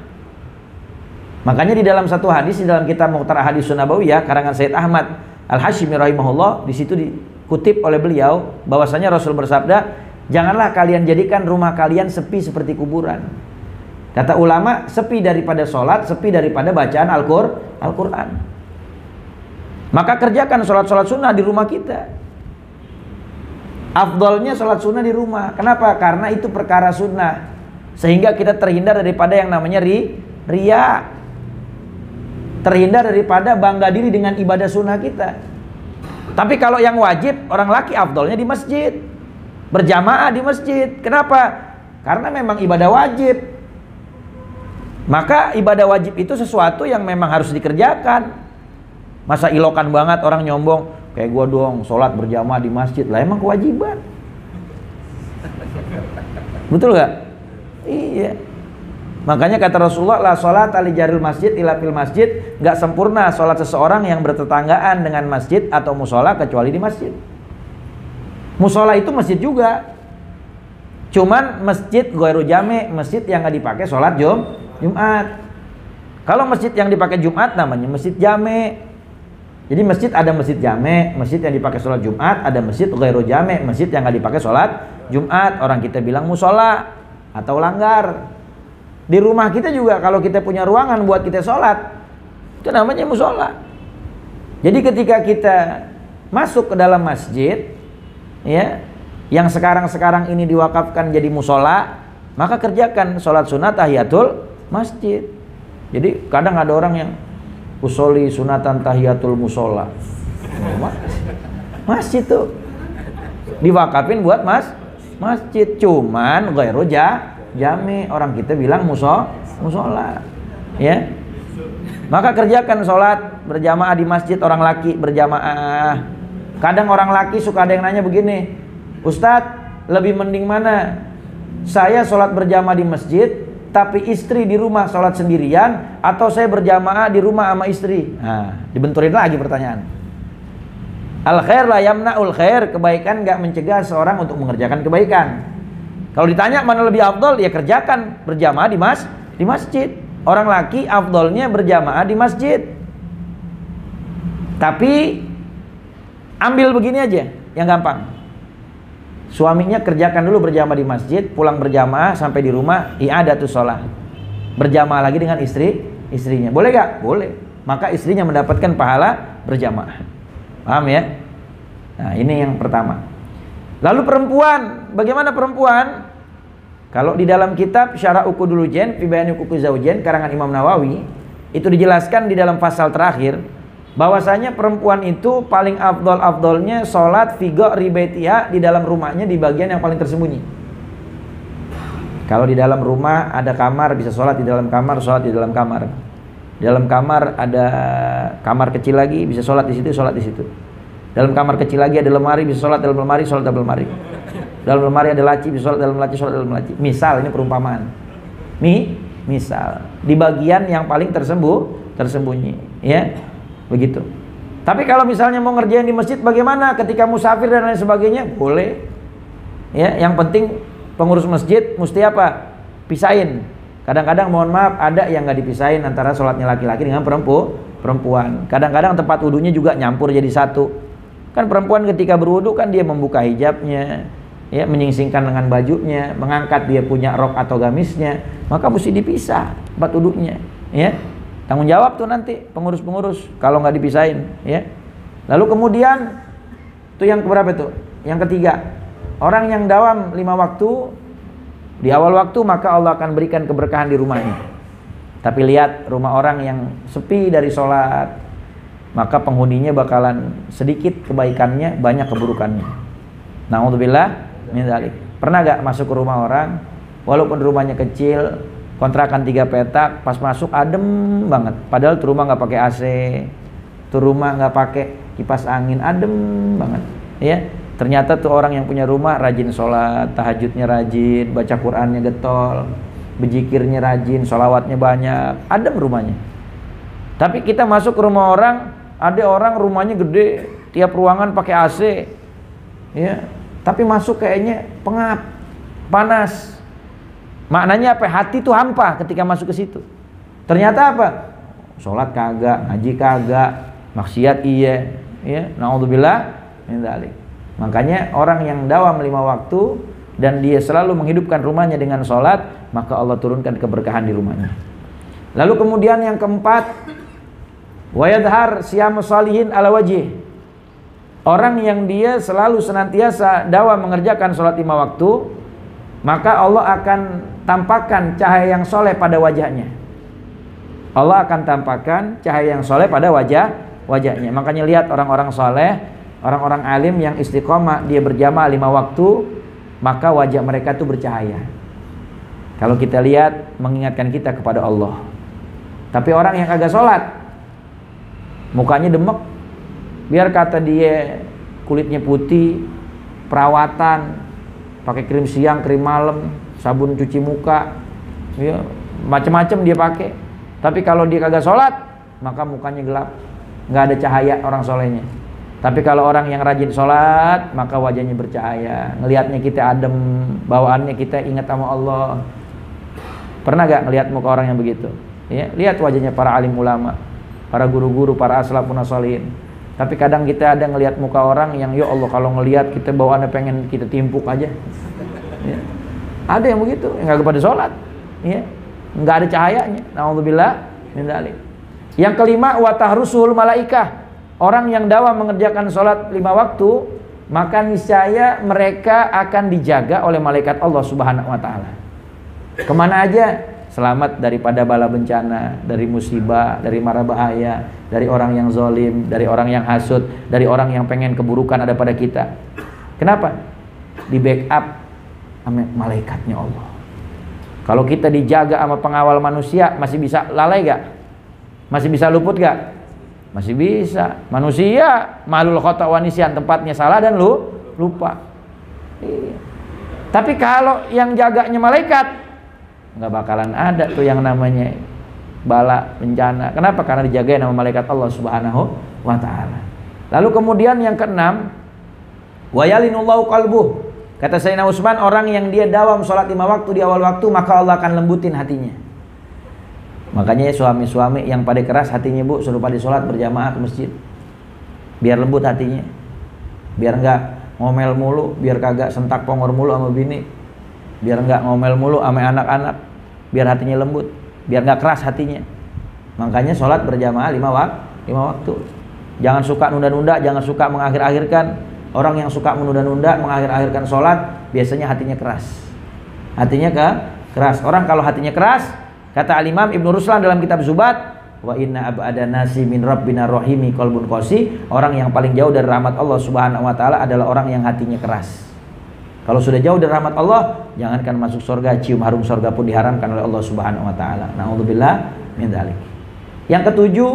Makanya di dalam satu hadis, di dalam kitab Mukhtar Hadis Nabawiyah karangan Sayyid Ahmad Al-Hashimi rahimahullah, di situ dikutip oleh beliau bahwasanya Rasul bersabda, janganlah kalian jadikan rumah kalian sepi seperti kuburan. Kata ulama, sepi daripada sholat, sepi daripada bacaan Al-Quran. Maka kerjakan sholat-sholat sunnah di rumah kita. Afdolnya sholat sunnah di rumah. Kenapa? Karena itu perkara sunnah, sehingga kita terhindar daripada yang namanya riya, terhindar daripada bangga diri dengan ibadah sunnah kita. Tapi kalau yang wajib, orang laki afdolnya di masjid, berjamaah di masjid. Kenapa? Karena memang ibadah wajib. Maka ibadah wajib itu sesuatu yang memang harus dikerjakan. Masa ilokan banget orang nyombong, kayak gua dong sholat berjamaah di masjid. Lah emang kewajiban. Betul gak? Iya. Makanya kata Rasulullah, la sholat ali jaril masjid ila fil masjid. Gak sempurna sholat seseorang yang bertetanggaan dengan masjid atau musola kecuali di masjid. Musola itu masjid juga, cuman masjid ghairu jami', masjid yang gak dipakai sholat Jumat. Kalau masjid yang dipakai Jumat namanya masjid jami'. Jadi masjid ada masjid jami', masjid yang dipakai sholat Jumat, ada masjid ghairu jami', masjid yang gak dipakai sholat Jumat. Orang kita bilang musola atau langgar. Di rumah kita juga kalau kita punya ruangan buat kita sholat, itu namanya musola. Jadi ketika kita masuk ke dalam masjid, ya, yang sekarang ini diwakafkan jadi musola, maka kerjakan sholat sunat tahiyatul masjid. Jadi kadang ada orang yang usoli sunatan tahiyatul musola, masjid tuh diwakafin buat masjid, cuman ghairu jami', orang kita bilang musola, ya. Maka kerjakan sholat berjamaah di masjid, orang laki berjamaah. Kadang orang laki suka ada yang nanya begini, Ustadz, lebih mending mana? Saya sholat berjamaah di masjid, tapi istri di rumah sholat sendirian, atau saya berjamaah di rumah sama istri? Nah, dibenturin lagi pertanyaan. Al khair la yamna'ul khair, kebaikan gak mencegah seorang untuk mengerjakan kebaikan. Kalau ditanya mana lebih afdol, ya kerjakan berjamaah di masjid. Orang laki afdolnya berjamaah di masjid. Tapi ambil begini aja, yang gampang. Suaminya kerjakan dulu berjamaah di masjid, pulang berjamaah sampai di rumah, i'adatus shalah. Berjamaah lagi dengan istrinya. Boleh gak? Boleh. Maka istrinya mendapatkan pahala berjamaah. Paham ya? Nah, ini yang pertama. Lalu perempuan, bagaimana perempuan? Kalau di dalam kitab Syarah Uqudul Jen fi Bayani Huquqiz Zawjain karangan Imam Nawawi, itu dijelaskan di dalam pasal terakhir bahwasanya perempuan itu paling afdolnya sholat fi ghairi baitiha, di dalam rumahnya, di bagian yang paling tersembunyi. Kalau di dalam rumah ada kamar, bisa sholat di dalam kamar, sholat di dalam kamar. Di dalam kamar ada kamar kecil lagi, bisa sholat di situ, sholat di situ. Dalam kamar kecil lagi ada lemari, bisa sholat dalam lemari, sholat dalam lemari. Dalam lemari ada laci, bisa sholat dalam laci, sholat dalam laci. Misal, ini perumpamaan. Misal di bagian yang paling tersembunyi, ya, begitu. Tapi kalau misalnya mau ngerjain di masjid, bagaimana? Ketika musafir dan lain sebagainya, boleh. Ya, yang penting pengurus masjid mesti apa? Pisahin. Kadang-kadang mohon maaf ada yang nggak dipisahin antara sholatnya laki-laki dengan perempuan. Kadang-kadang tempat wudhunya juga nyampur jadi satu. Kan perempuan ketika berwudu kan dia membuka hijabnya, ya, menyingsingkan dengan bajunya, mengangkat dia punya rok atau gamisnya, maka mesti dipisah tempat wudhunya, ya. Tanggung jawab tuh nanti pengurus-pengurus kalau nggak dipisahin, ya. Lalu kemudian itu yang keberapa tuh? Yang ketiga, orang yang dawam 5 waktu di awal waktu, maka Allah akan berikan keberkahan di rumahnya. Tapi lihat rumah orang yang sepi dari sholat, maka penghuninya bakalan sedikit kebaikannya, banyak keburukannya. Na'udzubillah min dzalik. Pernah gak masuk ke rumah orang, walaupun rumahnya kecil, kontrakan 3 petak, pas masuk adem banget, padahal tuh rumah nggak pakai AC, tuh rumah nggak pakai kipas angin, adem banget, ya. Ternyata tuh orang yang punya rumah rajin sholat, tahajudnya rajin, baca Qur'annya getol, berzikirnya rajin, sholawatnya banyak, adem rumahnya. Tapi kita masuk ke rumah orang, ada orang rumahnya gede, tiap ruangan pakai AC, ya, tapi masuk kayaknya pengap, panas. Maknanya apa? Hati tuh hampa ketika masuk ke situ. Ternyata apa? Sholat kagak, ngaji kagak, maksiat iya, ya. Na'udzubillah min dzalik. Makanya orang yang dawam 5 waktu dan dia selalu menghidupkan rumahnya dengan sholat, maka Allah turunkan keberkahan di rumahnya. Lalu kemudian yang keempat, wa yadhhar siyamus shalihin ala wajih. Orang yang dia selalu senantiasa dawam mengerjakan sholat 5 waktu, maka Allah akan tampakkan cahaya yang soleh pada wajahnya. Allah akan tampakkan cahaya yang soleh pada wajahnya. Makanya lihat orang-orang soleh, orang-orang alim yang istiqomah, dia berjamaah 5 waktu, maka wajah mereka itu bercahaya. Kalau kita lihat, mengingatkan kita kepada Allah. Tapi orang yang kagak sholat, mukanya demek, biar kata dia kulitnya putih, perawatan, pakai krim siang, krim malam, sabun cuci muka, ya, macam-macam dia pakai. Tapi kalau dia kagak sholat, maka mukanya gelap, nggak ada cahaya orang solehnya. Tapi kalau orang yang rajin sholat, maka wajahnya bercahaya, ngelihatnya kita adem, bawaannya kita ingat sama Allah. Pernah gak ngelihat muka orang yang begitu? Ya, lihat wajahnya para alim ulama, para guru-guru, para aslafun sholihin. Tapi kadang kita ada ngelihat muka orang yang, ya Allah, kalau ngelihat kita bawaannya pengen kita timpuk aja. Ya. Ada yang begitu, yang gak pada sholat, ya, nggak ada cahayanya. Na'udzubillah min dzalik. Yang kelima, wa tahrusul malaikah. Orang yang dawam mengerjakan sholat 5 waktu, maka niscaya mereka akan dijaga oleh malaikat Allah Subhanahu wa ta'ala. Kemana aja? Selamat daripada bala bencana, dari musibah, dari mara bahaya, dari orang yang zalim, dari orang yang hasud, dari orang yang pengen keburukan ada pada kita. Kenapa? Di backup sama malaikatnya Allah. Kalau kita dijaga sama pengawal manusia, masih bisa lalai gak? Masih bisa luput gak? Masih bisa. Manusia malul khata' wa nisyan, tempatnya salah dan lupa. Iya. Tapi kalau yang jaganya malaikat, nggak bakalan ada tuh yang namanya bala, bencana. Kenapa? Karena dijagain sama malaikat Allah Subhanahu wa ta'ala. Lalu kemudian yang keenam, wa yalinullahu qalbuh. Kata Sayyidina Utsman, orang yang dia dawam sholat 5 waktu di awal waktu, maka Allah akan lembutin hatinya. Makanya suami-suami yang pada keras hatinya, bu, suruh pada sholat berjamaah ke masjid, biar lembut hatinya, biar enggak ngomel mulu, biar kagak sentak pongor mulu sama bini, biar enggak ngomel mulu sama anak-anak, biar hatinya lembut, biar enggak keras hatinya. Makanya sholat berjamaah 5 waktu. Jangan suka nunda-nunda, jangan suka mengakhir-akhirkan. Orang yang suka menunda-nunda, mengakhir-akhirkan sholat, biasanya hatinya keras. Hatinya keras. Orang kalau hatinya keras, kata Al-Imam Ibnu Ruslan dalam kitab Zubat, wa inna ab'ada nasi min rabbina rahimi qalbun qasi. Orang yang paling jauh dari rahmat Allah Subhanahu wa taala adalah orang yang hatinya keras. Kalau sudah jauh dari rahmat Allah, jangankan masuk surga, cium harum surga pun diharamkan oleh Allah Subhanahu wa taala. Na'udzubillah min dzalik. Yang ketujuh,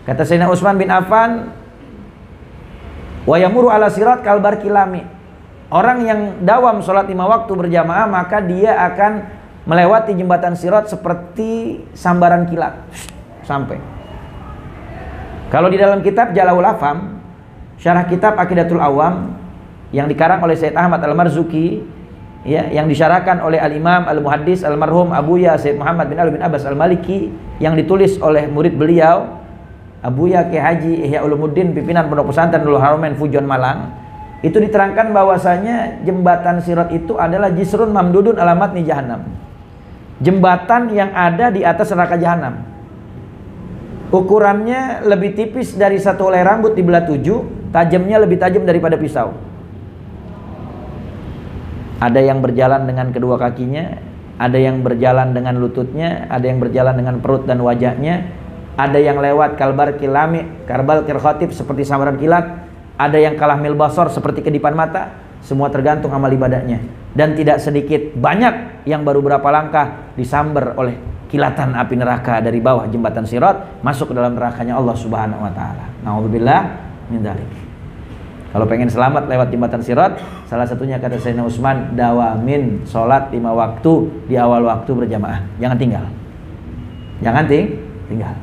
kata Sayyidina Utsman bin Affan, wa yamuru ala sirat kalbar kilami. Orang yang dawam sholat 5 waktu berjamaah, maka dia akan melewati jembatan sirat seperti sambaran kilat sampai. Kalau di dalam kitab Jalalaul Afham, syarah kitab Aqidatul Awam yang dikarang oleh Sayyid Ahmad Al-Marzuki, ya, yang disyarahkan oleh Al-Imam Al-Muhaddis Al-Marhum Abuya Sayyid Muhammad bin Ali bin Abbas Al-Maliki, yang ditulis oleh murid beliau Abuya Ki Haji Ihya Ulumuddin, pimpinan Pondok Pesantren Nurul Haramain Fujon Malang. Itu diterangkan bahwasanya jembatan sirat itu adalah jisrun mamdudun alamat ni jahannam, jembatan yang ada di atas neraka jahanam. Ukurannya lebih tipis dari satu helai rambut dibelah 7, tajamnya lebih tajam daripada pisau. Ada yang berjalan dengan kedua kakinya, ada yang berjalan dengan lututnya, ada yang berjalan dengan perut dan wajahnya, ada yang lewat kalbar kilami, karbal kirkhatib seperti sambaran kilat, ada yang kalah mil basor seperti kedipan mata. Semua tergantung amal ibadahnya. Dan tidak sedikit, banyak yang baru berapa langkah disambar oleh kilatan api neraka dari bawah jembatan sirat, masuk ke dalam nerakanya Allah Subhanahu wa taala. Na'udzubillah min dzalik. Kalau pengen selamat lewat jembatan sirat, salah satunya kata Sayyidina Utsman, dawamin sholat 5 waktu di awal waktu berjamaah. Jangan tinggal. Jangan tinggal.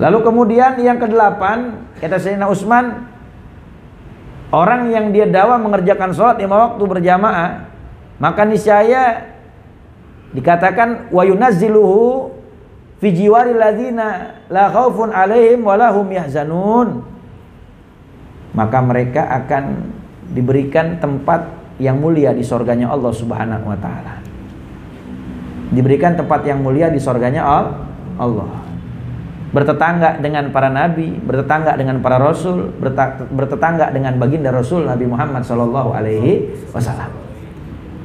Lalu kemudian yang ke-8, kata Sayyidina Utsman, orang yang dia dawa mengerjakan sholat 5 waktu berjamaah, maka niscaya dikatakan wa yunazziluhu fi jiwaril ladzina la khaufun alaihim wa lahum yahzanun. Maka mereka akan diberikan tempat yang mulia di surganya Allah Subhanahu wa taala. Diberikan tempat yang mulia di surganya Allah. Bertetangga dengan para nabi, bertetangga dengan para rasul, bertetangga dengan baginda Rasul Nabi Muhammad sallallahu alaihi wasallam.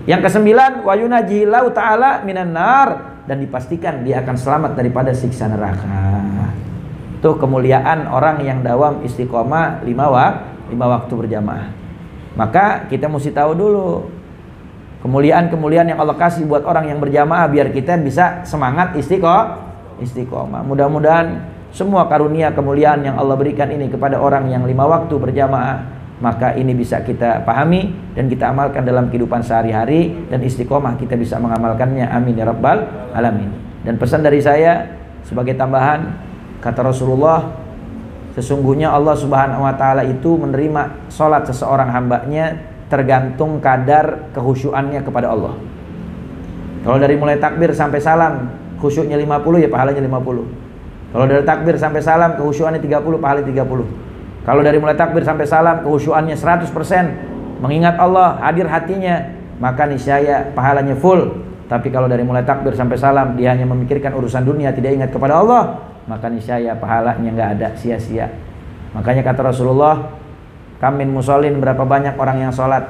Yang ke-9, wa yunajjilahu ta'ala minan nar, dan dipastikan dia akan selamat daripada siksa neraka. Tuh kemuliaan orang yang dawam istiqomah 5 waktu berjamaah. Maka kita mesti tahu dulu kemuliaan-kemuliaan yang Allah kasih buat orang yang berjamaah, biar kita bisa semangat istiqomah. Mudah-mudahan semua karunia kemuliaan yang Allah berikan ini kepada orang yang 5 waktu berjamaah, maka ini bisa kita pahami dan kita amalkan dalam kehidupan sehari-hari, dan istiqomah kita bisa mengamalkannya. Amin ya rabbal alamin. Dan pesan dari saya sebagai tambahan, kata Rasulullah, sesungguhnya Allah Subhanahu wa taala itu menerima sholat seseorang hambanya tergantung kadar kehusyuannya kepada Allah. Kalau dari mulai takbir sampai salam khusyuknya 50, ya pahalanya 50. Kalau dari takbir sampai salam kehusyuannya 30, pahalanya 30. Kalau dari mulai takbir sampai salam kehusyuannya 100%, mengingat Allah, hadir hatinya, maka niscaya pahalanya full. Tapi kalau dari mulai takbir sampai salam dia hanya memikirkan urusan dunia, tidak ingat kepada Allah, maka niscaya pahalanya nggak ada, sia-sia. Makanya kata Rasulullah, kamin musallin, berapa banyak orang yang sholat,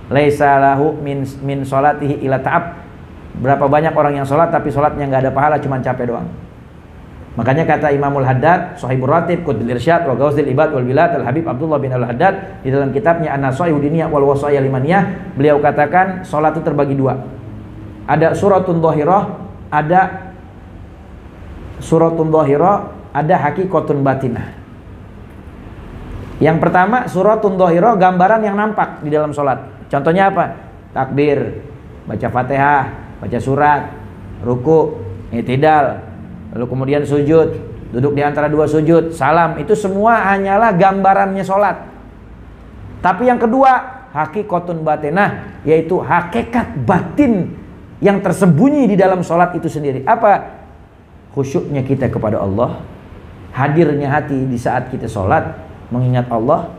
laisa lahu min sholatihi ila ta'ab, berapa banyak orang yang sholat tapi sholatnya nggak ada pahala, cuma capek doang. Makanya kata Imamul Haddad, Sahibur Ratib, Qutbil Irsyad, wa Gauzdil Ibad wal Bilad, Al-Habib Abdullah bin Al-Haddad, di dalam kitabnya An-Nasaihu Diniyah wal Wasaya Limaniyah, beliau katakan sholat itu terbagi 2. Ada suratun dhahirah, ada suratun dhahirah, ada hakikatun batinah. Yang pertama suratun dhahirah, gambaran yang nampak di dalam sholat. Contohnya apa? Takbir, baca Fatihah, baca surat, ruku, i'tidal, lalu kemudian sujud, duduk di antara dua sujud, salam. Itu semua hanyalah gambarannya sholat. Tapi yang kedua, hakikatun batinah, yaitu hakikat batin yang tersembunyi di dalam sholat itu sendiri. Apa? Khusyuknya kita kepada Allah, hadirnya hati di saat kita sholat, mengingat Allah,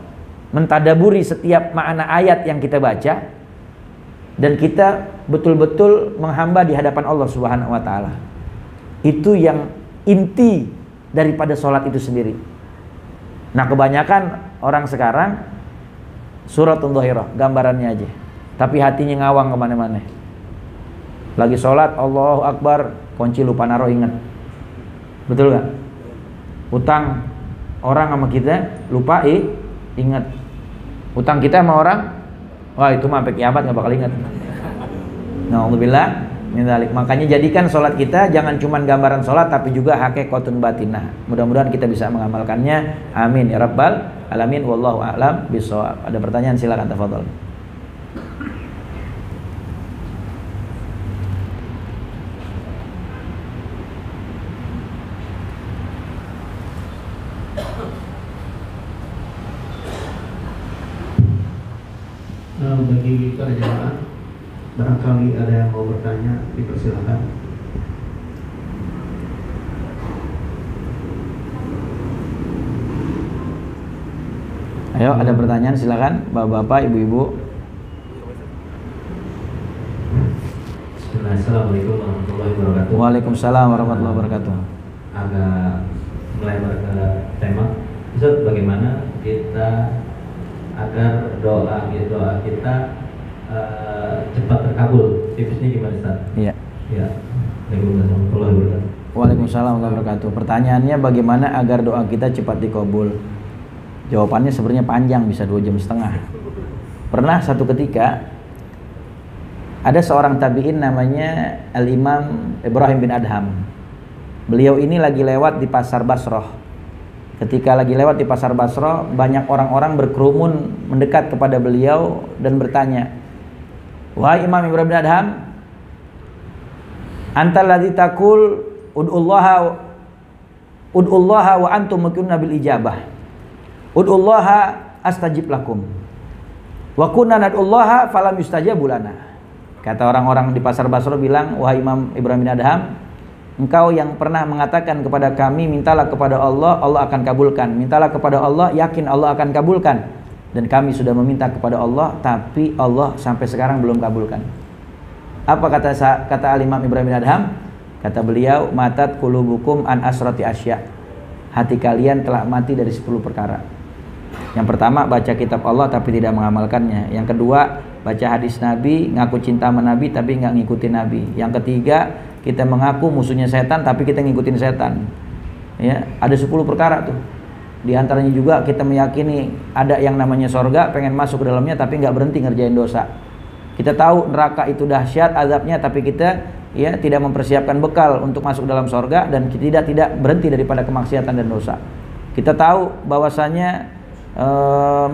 mentadaburi setiap makna ayat yang kita baca, dan kita betul-betul menghamba di hadapan Allah Subhanahu wa taala. Itu yang inti daripada sholat itu sendiri. Nah, kebanyakan orang sekarang suratun dhahirah, gambarannya aja, tapi hatinya ngawang kemana-mana. Lagi sholat, Allahu Akbar, kunci lupa naruh, ingat. Betul gak? Utang orang sama kita lupa, ingat. Utang kita sama orang, wah itu mah sampai kiamat gak bakal ingat. Na'udzubillah min dzalik. Makanya jadikan sholat kita jangan cuma gambaran sholat, tapi juga hakikatun batinah. Mudah-mudahan kita bisa mengamalkannya. Amin ya rabbal alamin. Wallahu a'lam bishawab. Ada pertanyaan, silakan, tafadhol. Bagi para jamaah, barangkali ada yang mau bertanya, dipersilakan. Ayo, ada pertanyaan, silakan, bapak-bapak, ibu-ibu. Assalamualaikum warahmatullahi wabarakatuh. Waalaikumsalam warahmatullahi wabarakatuh. Agak melebar ke tema, Ustaz, bagaimana kita agar doa kita cepat terkabul? Tipsnya gimana, Ustaz? Iya. Ya. Waalaikumsalam warahmatullahi wabarakatuh. Waalaikumsalam warahmatullahi wabarakatuh. Pertanyaannya bagaimana agar doa kita cepat dikabul? Jawabannya sebenarnya panjang, bisa 2,5 jam. Pernah satu ketika ada seorang tabi'in namanya Al-Imam Ibrahim bin Adham. Beliau ini lagi lewat di pasar Basrah. Ketika lagi lewat di pasar Basrah, banyak orang-orang berkerumun mendekat kepada beliau dan bertanya, "Wahai Imam Ibrahim bin Adham, antal ladzi taqul ud'ullaha wa antum muqinuna bil ijabah. Ud'ullaha astajib lakum. Wa kunna nad'ullaha falam yustajabu lana." Kata orang-orang di pasar Basrah bilang, "Wahai Imam Ibrahim bin Adham, engkau yang pernah mengatakan kepada kami, mintalah kepada Allah, Allah akan kabulkan. Mintalah kepada Allah, yakin Allah akan kabulkan. Dan kami sudah meminta kepada Allah, tapi Allah sampai sekarang belum kabulkan." Apa kata Al-Imam Ibrahim bin Adham? Kata beliau, "Matat qulubukum an asrati asya." Hati kalian telah mati dari 10 perkara. Yang pertama, baca kitab Allah tapi tidak mengamalkannya. Yang kedua, baca hadis Nabi, ngaku cinta sama Nabi tapi nggak ngikutin Nabi. Yang ketiga, kita mengaku musuhnya setan tapi kita ngikutin setan. Ya, ada 10 perkara tuh. Di antaranya juga kita meyakini ada yang namanya sorga, pengen masuk ke dalamnya tapi nggak berhenti ngerjain dosa. Kita tahu neraka itu dahsyat azabnya, tapi kita ya tidak mempersiapkan bekal untuk masuk dalam sorga, dan kita tidak berhenti daripada kemaksiatan dan dosa. Kita tahu bahwasanya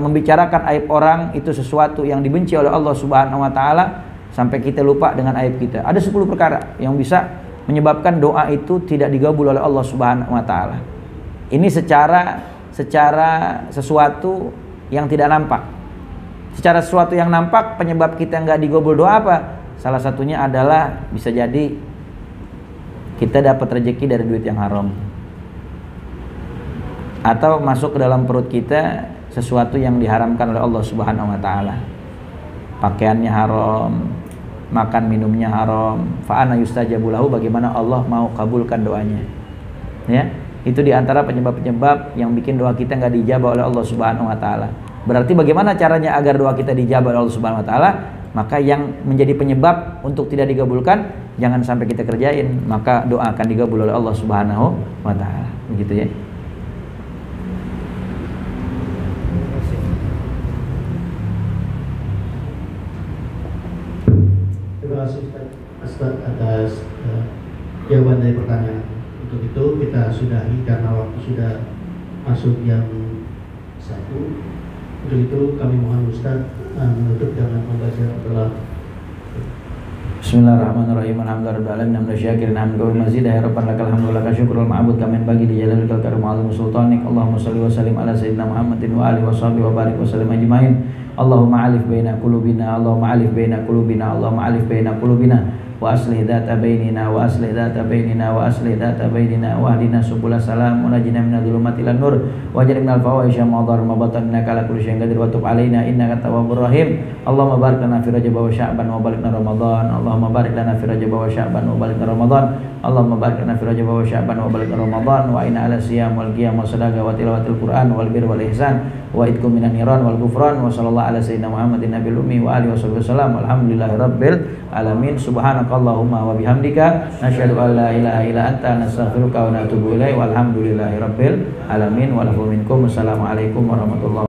membicarakan aib orang itu sesuatu yang dibenci oleh Allah Subhanahu wa taala, sampai kita lupa dengan aib kita. Ada 10 perkara yang bisa menyebabkan doa itu tidak digabul oleh Allah Subhanahu wa taala. Ini secara sesuatu yang tidak nampak. Secara sesuatu yang nampak, penyebab kita nggak digabul doa apa? Salah satunya adalah bisa jadi kita dapat rezeki dari duit yang haram, atau masuk ke dalam perut kita sesuatu yang diharamkan oleh Allah Subhanahu wa taala. Pakaiannya haram, makan minumnya haram. Fa ana yustajabu lahu, bagaimana Allah mau kabulkan doanya? Ya, itu diantara penyebab-penyebab yang bikin doa kita nggak dijabah oleh Allah Subhanahu wa taala. Berarti bagaimana caranya agar doa kita dijabah oleh Allah Subhanahu wa taala? Maka yang menjadi penyebab untuk tidak digabulkan jangan sampai kita kerjain, maka doa akan digabul oleh Allah Subhanahu wa taala. Begitu ya. Terima kasih Ustaz atas jawaban dari pertanyaan Untuk itu kita sudahi karena waktu sudah masuk jam 1. Untuk itu kami mohon Ustaz menutup dengan membaca doa. Bismillahirrahmanirrahim. Alhamdulillahirabbil alamin syakirin hamdu mazid ya rabbana lakal hamdu laka syukrul ma'bud kamin bagi di jalalil karim azim sultanik. Allahumma shalli wa sallim ala sayyidina Muhammadin wa alihi washabihi wa barik wa sallim ajmain. Allahumma alif baina qulubina, Allahumma alif baina qulubina, Allahumma alif baina qulubina wa aslih dzata bainina wa aslih dzata bainina wa aslih dzata bainina wa hdina subul salam wa najina minadh dhulumati ilan nur wa jannibnal fawahisha ma dhar ma batan innaka ala kulli syai'in qadir wa tub alaina innaka tawwabur rahim. Allahumma barik lana fi rajab wa sya'ban wa barik lana ramadan. Allahumma barik lana fi rajab wa sya'ban wa barik lana ramadan. Allahumma barik lana fi rajab wa sya'ban wa barik lana ramadan wa inna ala siyam wal qiyam wa sadaqah wa tilawatil qur'an wal bir wal ihsan wa idkum minan niran wal ghufran wa sallallahu ala sayyidina Muhammadin nabiyil ummi wa alihi wasallam. Alhamdulillahirabbil alamin. Subhanakallahumma wa bihamdika nasyhadu an la ilaha illa anta nastaghfiruka wa natubu ilaik. Walhamdulillahirabbil alamin wa lahu minkum. Assalamualaikum warahmatullahi